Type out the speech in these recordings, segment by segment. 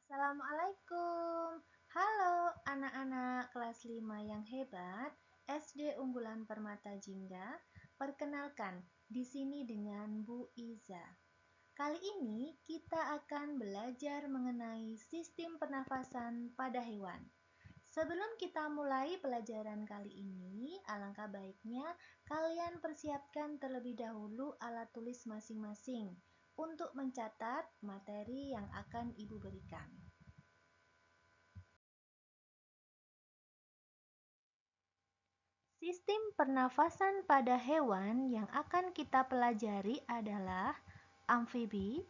Assalamualaikum. Halo anak-anak kelas 5 yang hebat, SD Unggulan Permata Jingga. Perkenalkan, di sini dengan Bu Iza. Kali ini kita akan belajar mengenai sistem pernafasan pada hewan. Sebelum kita mulai pelajaran kali ini, alangkah baiknya kalian persiapkan terlebih dahulu alat tulis masing-masing untuk mencatat materi yang akan Ibu berikan. Sistem pernafasan pada hewan yang akan kita pelajari adalah amfibi,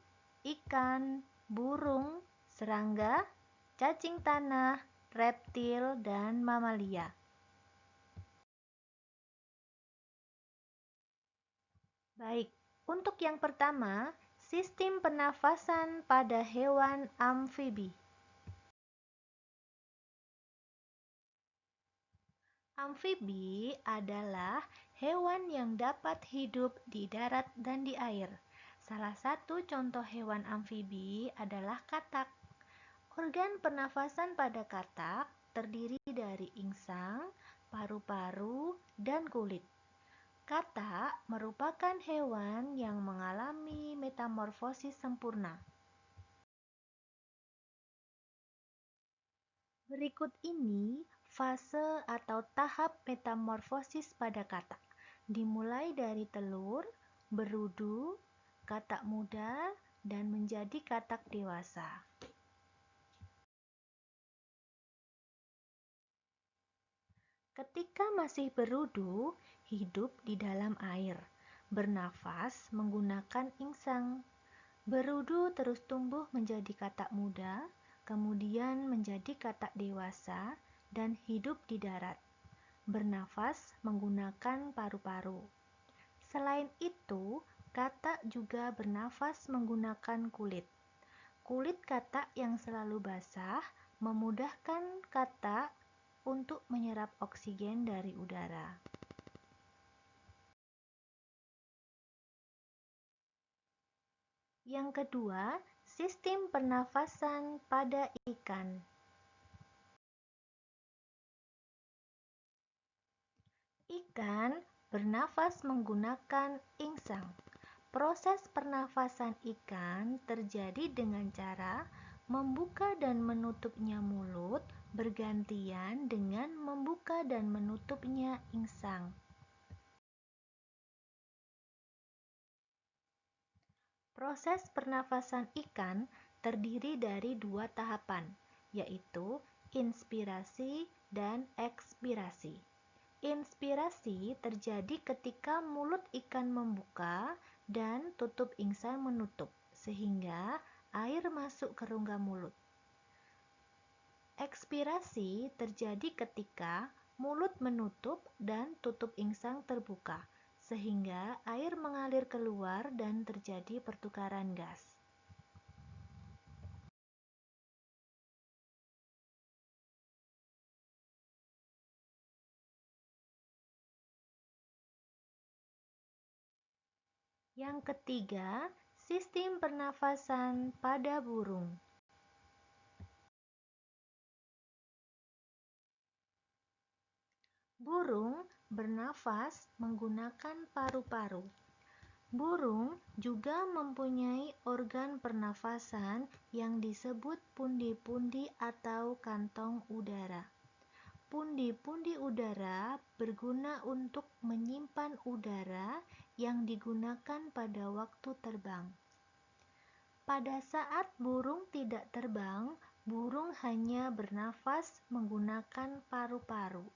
ikan, burung, serangga, cacing tanah, reptil, dan mamalia. Baik, untuk yang pertama, sistem pernafasan pada hewan amfibi. Amfibi adalah hewan yang dapat hidup di darat dan di air. Salah satu contoh hewan amfibi adalah katak. Organ pernafasan pada katak terdiri dari insang, paru-paru, dan kulit. Katak merupakan hewan yang mengalami metamorfosis sempurna. Berikut ini fase atau tahap metamorfosis pada katak. Dimulai dari telur, berudu, katak muda, dan menjadi katak dewasa. Ketika masih berudu, hidup di dalam air, bernafas menggunakan insang. Berudu terus tumbuh menjadi katak muda, kemudian menjadi katak dewasa, dan hidup di darat. Bernafas menggunakan paru-paru. Selain itu, katak juga bernafas menggunakan kulit. Kulit katak yang selalu basah memudahkan katak untuk menyerap oksigen dari udara. Yang kedua, sistem pernafasan pada ikan. Ikan bernafas menggunakan insang. Proses pernafasan ikan terjadi dengan cara membuka dan menutupnya mulut bergantian dengan membuka dan menutupnya insang. Proses pernafasan ikan terdiri dari dua tahapan, yaitu inspirasi dan ekspirasi. Inspirasi terjadi ketika mulut ikan membuka dan tutup insang menutup, sehingga air masuk ke rongga mulut. Ekspirasi terjadi ketika mulut menutup dan tutup insang terbuka, sehingga air mengalir keluar dan terjadi pertukaran gas. Yang ketiga, sistem pernafasan pada burung. Burung bernafas menggunakan paru-paru. Burung juga mempunyai organ pernafasan yang disebut pundi-pundi atau kantong udara. Pundi-pundi udara berguna untuk menyimpan udara yang digunakan pada waktu terbang. Pada saat burung tidak terbang, burung hanya bernafas menggunakan paru-paru.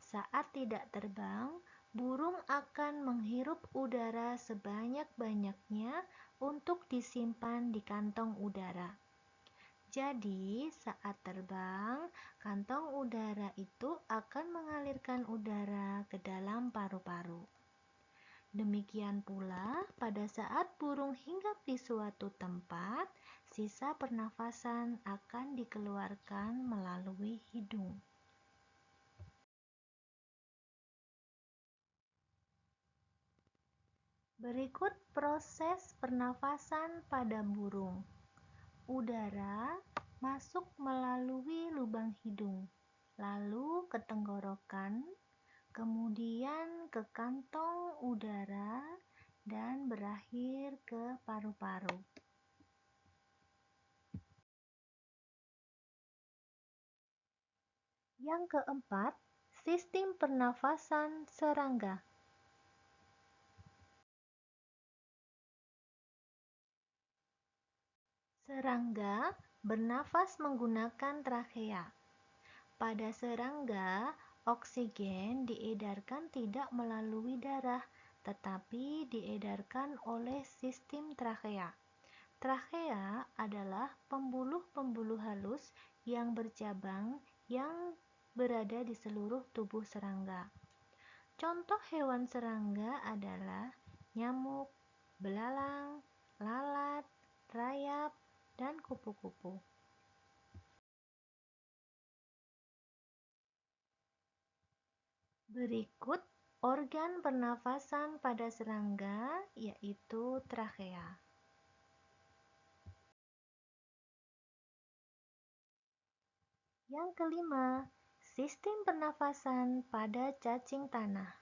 Saat tidak terbang, burung akan menghirup udara sebanyak-banyaknya untuk disimpan di kantong udara. Jadi, saat terbang, kantong udara itu akan mengalirkan udara ke dalam paru-paru. Demikian pula, pada saat burung hinggap di suatu tempat, sisa pernafasan akan dikeluarkan melalui hidung. Berikut proses pernafasan pada burung. Udara masuk melalui lubang hidung, lalu ke tenggorokan, kemudian ke kantong udara, dan berakhir ke paru-paru. Yang keempat, sistem pernafasan serangga. Serangga bernafas menggunakan trakea. Pada serangga, oksigen diedarkan tidak melalui darah, tetapi diedarkan oleh sistem trakea. Trakea adalah pembuluh-pembuluh halus yang bercabang yang berada di seluruh tubuh serangga. Contoh hewan serangga adalah nyamuk, belalang, lalat, rayap, dan kupu-kupu. Berikut organ pernafasan pada serangga, yaitu trakea. Yang kelima, sistem pernafasan pada cacing tanah.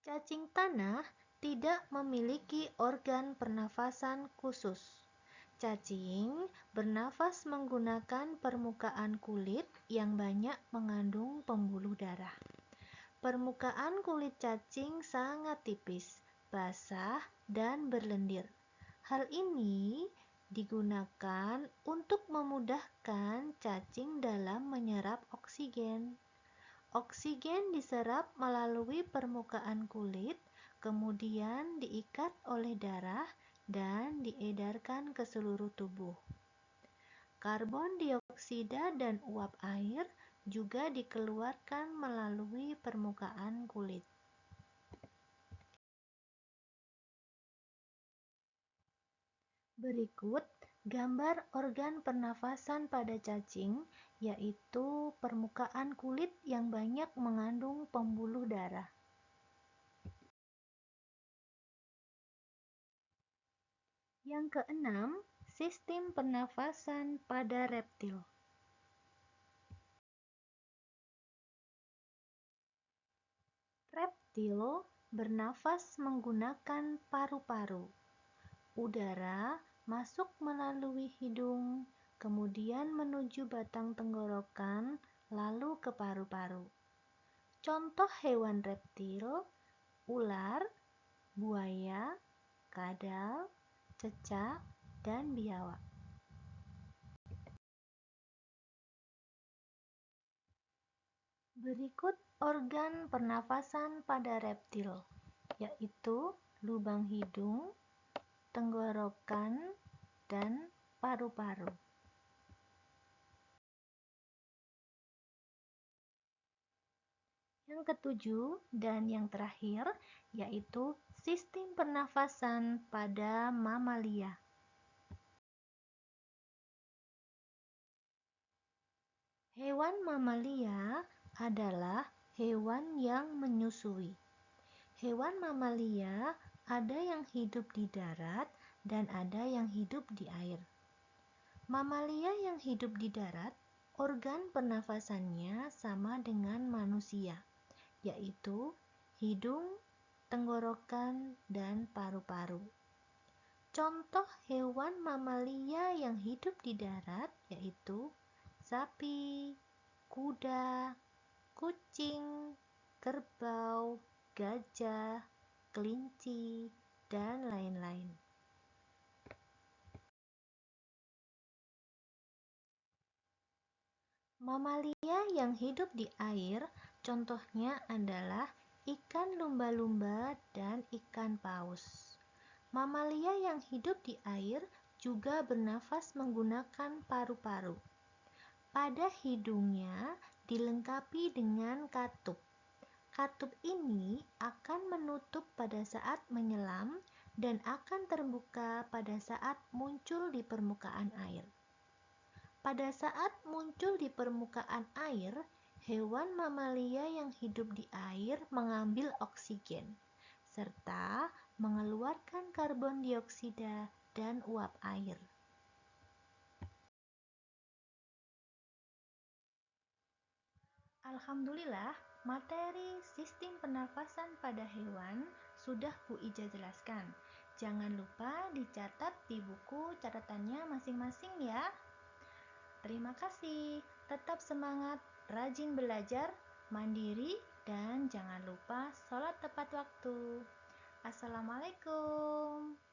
Cacing tanah tidak memiliki organ pernafasan khusus. Cacing bernafas menggunakan permukaan kulit yang banyak mengandung pembuluh darah. Permukaan kulit cacing sangat tipis, basah, dan berlendir. Hal ini digunakan untuk memudahkan cacing dalam menyerap oksigen. Oksigen diserap melalui permukaan kulit, kemudian diikat oleh darah dan diedarkan ke seluruh tubuh. Karbon dioksida dan uap air juga dikeluarkan melalui permukaan kulit. Berikut gambar organ pernafasan pada cacing, yaitu permukaan kulit yang banyak mengandung pembuluh darah. Yang keenam, sistem pernafasan pada reptil. Reptil bernafas menggunakan paru-paru. Udara masuk melalui hidung, kemudian menuju batang tenggorokan, lalu ke paru-paru. Contoh hewan reptil: ular, buaya, kadal, cecak, dan biawak. Berikut organ pernafasan pada reptil, yaitu lubang hidung, tenggorokan, dan paru-paru. Yang ketujuh dan yang terakhir, yaitu sistem pernafasan pada mamalia. Hewan mamalia adalah hewan yang menyusui. Hewan mamalia ada yang hidup di darat dan ada yang hidup di air. Mamalia yang hidup di darat, organ pernafasannya sama dengan manusia, yaitu hidung, tenggorokan, dan paru-paru. Contoh hewan mamalia yang hidup di darat yaitu sapi, kuda, kucing, kerbau, gajah, kelinci, dan lain-lain. Mamalia yang hidup di air contohnya adalah ikan lumba-lumba dan ikan paus. Mamalia yang hidup di air juga bernafas menggunakan paru-paru. Pada hidungnya dilengkapi dengan katup. Katup ini akan menutup pada saat menyelam dan akan terbuka pada saat muncul di permukaan air. Pada saat muncul di permukaan air, hewan mamalia yang hidup di air mengambil oksigen, serta mengeluarkan karbon dioksida dan uap air. Alhamdulillah, materi sistem pernafasan pada hewan sudah Bu Ija jelaskan. Jangan lupa dicatat di buku catatannya masing-masing ya. Terima kasih, tetap semangat, rajin belajar, mandiri, dan jangan lupa sholat tepat waktu. Assalamualaikum.